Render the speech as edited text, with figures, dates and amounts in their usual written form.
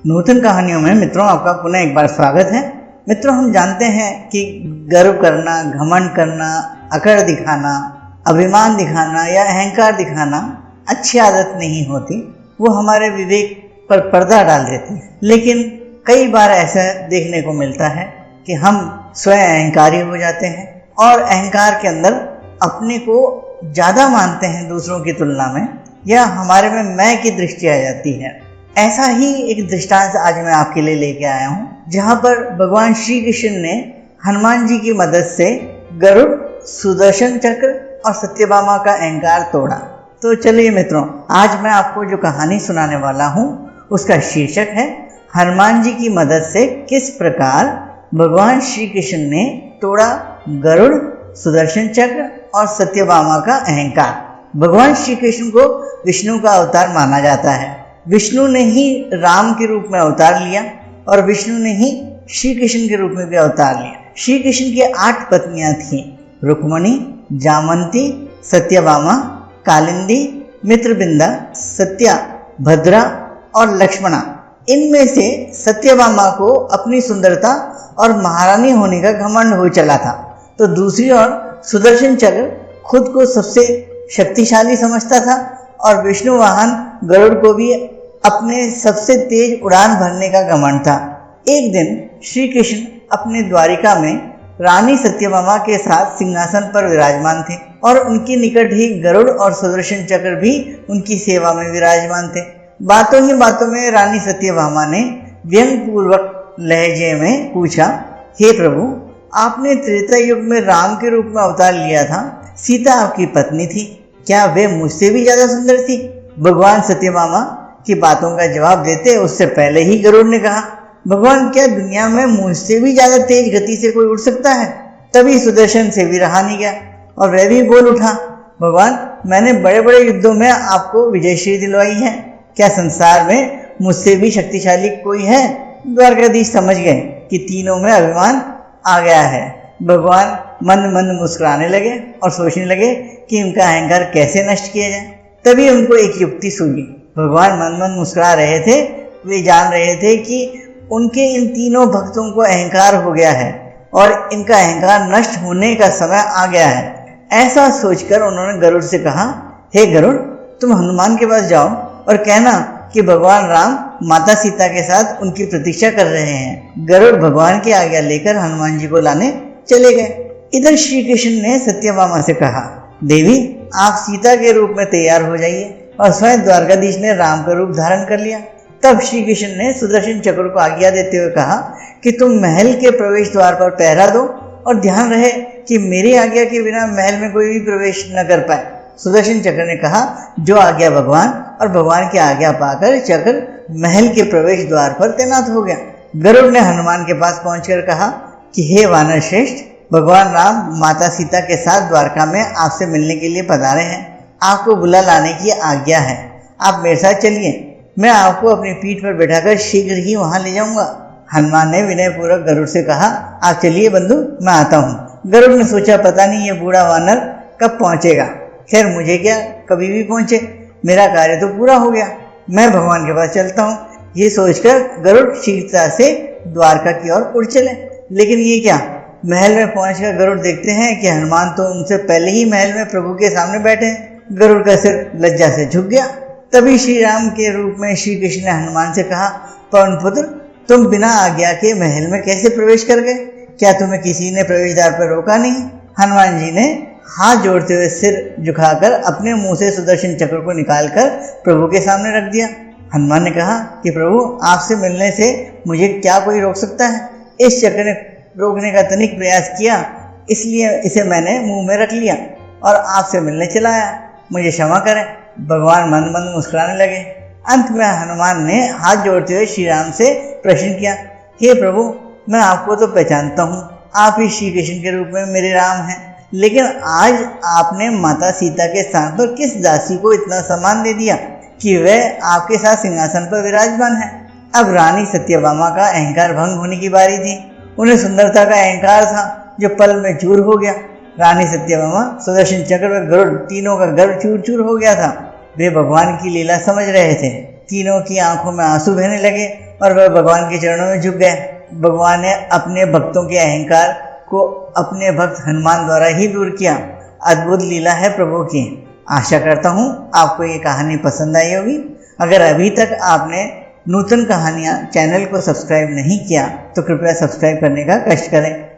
नूतन कहानियों में मित्रों आपका पुनः एक बार स्वागत है। मित्रों, हम जानते हैं कि गर्व करना, घमंड करना, अकड़ दिखाना, अभिमान दिखाना या अहंकार दिखाना अच्छी आदत नहीं होती। वो हमारे विवेक पर पर्दा डाल देती है। लेकिन कई बार ऐसा देखने को मिलता है कि हम स्वयं अहंकारी हो जाते हैं और अहंकार के अंदर अपने को ज़्यादा मानते हैं दूसरों की तुलना में, या हमारे में मैं की दृष्टि आ जाती है। ऐसा ही एक दृष्टांत आज मैं आपके लिए लेके आया हूँ, जहाँ पर भगवान श्री कृष्ण ने हनुमान जी की मदद से गरुड़, सुदर्शन चक्र और सत्यभामा का अहंकार तोड़ा। तो चलिए मित्रों, आज मैं आपको जो कहानी सुनाने वाला हूँ उसका शीर्षक है हनुमान जी की मदद से किस प्रकार भगवान श्री कृष्ण ने तोड़ा गरुड़, सुदर्शन चक्र और सत्यभामा का अहंकार। भगवान श्री कृष्ण को विष्णु का अवतार माना जाता है। विष्णु ने ही राम के रूप में अवतार लिया और विष्णु ने ही श्री कृष्ण के रूप में भी अवतार लिया। श्री कृष्ण की 8 पत्नियां थीं, रुक्मणी, जामंती, सत्यभामा, कालिंदी, मित्रबिंदा, सत्या, भद्रा और लक्ष्मणा। इनमें से सत्यभामा को अपनी सुंदरता और महारानी होने का घमंड हो चला था, तो दूसरी ओर सुदर्शन चक्र खुद को सबसे शक्तिशाली समझता था और विष्णु वाहन गरुड़ को भी अपने सबसे तेज उड़ान भरने का घमंड था। एक दिन श्री कृष्ण अपने द्वारिका में रानी सत्यभामा के साथ सिंहासन पर विराजमान थे और उनके निकट ही गरुड़ और सुदर्शन चक्र भी उनकी सेवा में विराजमान थे। बातों ही बातों में रानी सत्यभामा ने व्यंग पूर्वक लहजे में पूछा, हे प्रभु, आपने त्रेता युग में राम के रूप में अवतार लिया था। सीता आपकी पत्नी थी, क्या वे मुझसे भी ज्यादा सुंदर थी? भगवान सत्यभामा की बातों का जवाब देते उससे पहले ही गरुड़ ने कहा, भगवान, क्या दुनिया में मुझसे भी ज्यादा तेज गति से कोई उड़ सकता है? तभी सुदर्शन से भी रहा नहीं गया और वह भी बोल उठा, भगवान, मैंने बड़े बड़े युद्धों में आपको विजयश्री दिलवाई है, क्या संसार में मुझसे भी शक्तिशाली कोई है? द्वारकाधीश समझ गए कि तीनों में अभिमान आ गया है। भगवान मंद मंद मुस्कुराने लगे और सोचने लगे कि उनका अहंकार कैसे नष्ट किया जाए। तभी उनको एक युक्ति सूझी। भगवान मंद मंद मुस्कुरा रहे थे, वे जान रहे थे कि उनके इन तीनों भक्तों को अहंकार हो गया है और इनका अहंकार नष्ट होने का समय आ गया है। ऐसा सोचकर उन्होंने गरुड़ से कहा, हे गरुड़, तुम हनुमान के पास जाओ और कहना कि भगवान राम माता सीता के साथ उनकी प्रतीक्षा कर रहे हैं। गरुड़ भगवान की आज्ञा लेकर हनुमान जी को लाने चले गए। इधर श्री कृष्ण ने सत्यभामा से कहा, देवी, आप सीता के रूप में तैयार हो जाइए, और स्वयं द्वारकाधीश ने राम का रूप धारण कर लिया। तब श्री कृष्ण ने सुदर्शन चक्र को आज्ञा देते हुए कहा कि तुम महल के प्रवेश द्वार पर पहरा दो और ध्यान रहे कि मेरी आज्ञा के बिना महल में कोई भी प्रवेश न कर पाए। सुदर्शन चक्र ने कहा, जो आज्ञा भगवान, और भगवान की आज्ञा पाकर चक्र महल के प्रवेश द्वार पर तैनात हो गया। गरुड़ ने हनुमान के पास पहुंचकर कहा कि हे वानर श्रेष्ठ, भगवान राम माता सीता के साथ द्वारका में आपसे मिलने के लिए पधारे हैं। आपको बुला लाने की आज्ञा है। आप मेरे साथ चलिए, मैं आपको अपनी पीठ पर बैठाकर शीघ्र ही वहां ले जाऊंगा। हनुमान ने विनय पूर्वक गरुड़ से कहा, आप चलिए बंधु, मैं आता हूँ। गरुड़ ने सोचा, पता नहीं ये बूढ़ा वानर कब पहुंचेगा। खैर, मुझे क्या, कभी भी पहुंचे, मेरा कार्य तो पूरा हो गया, मैं भगवान के पास चलता हूँ। ये सोचकर गरुड़ शीघ्रता से द्वारका की ओर उड़ चले। लेकिन ये क्या, महल में पहुंचकर गरुड़ देखते हैं कि हनुमान तो उनसे पहले ही महल में प्रभु के सामने बैठे हैं। गरुड़ का सिर लज्जा से झुक गया। तभी श्री राम के रूप में श्री कृष्ण ने हनुमान से कहा, पवन पुत्र, तुम बिना आज्ञा के महल में कैसे प्रवेश कर गए? क्या तुम्हें किसी ने प्रवेश द्वार पर रोका नहीं? हनुमान जी ने हाथ जोड़ते हुए सिर झुकाकर अपने मुंह से सुदर्शन चक्र को निकालकर प्रभु के सामने रख दिया। हनुमान ने कहा कि प्रभु, आपसे मिलने से मुझे क्या कोई रोक सकता है? इस चक्र ने रोकने का तनिक प्रयास किया, इसलिए इसे मैंने मुंह में रख लिया और आपसे मिलने चला आया। मुझे क्षमा करें। भगवान मंद मंद मुस्कुराने लगे। अंत में हनुमान ने हाथ जोड़ते हुए श्री राम से प्रश्न किया, हे प्रभु, मैं आपको तो पहचानता हूँ, आप ही श्री कृष्ण के रूप में मेरे राम हैं, लेकिन आज आपने माता सीता के स्थान पर किस दासी को इतना सम्मान दे दिया कि वह आपके साथ सिंहासन पर विराजमान है? अब रानी सत्यभामा का अहंकार भंग होने की बारी थी। उन्हें सुंदरता का अहंकार था जो पल में चूर हो गया। रानी सत्यभामा, सुदर्शन चक्र व गरुड़, तीनों का गर्व चूर चूर हो गया था। वे भगवान की लीला समझ रहे थे। तीनों की आंखों में आंसू बहने लगे और वह भगवान के चरणों में झुक गए। भगवान ने अपने भक्तों के अहंकार को अपने भक्त हनुमान द्वारा ही दूर किया। अद्भुत लीला है प्रभु की। आशा करता हूँ आपको ये कहानी पसंद आई होगी। अगर अभी तक आपने नूतन कहानियाँ चैनल को सब्सक्राइब नहीं किया तो कृपया सब्सक्राइब करने का कष्ट करें।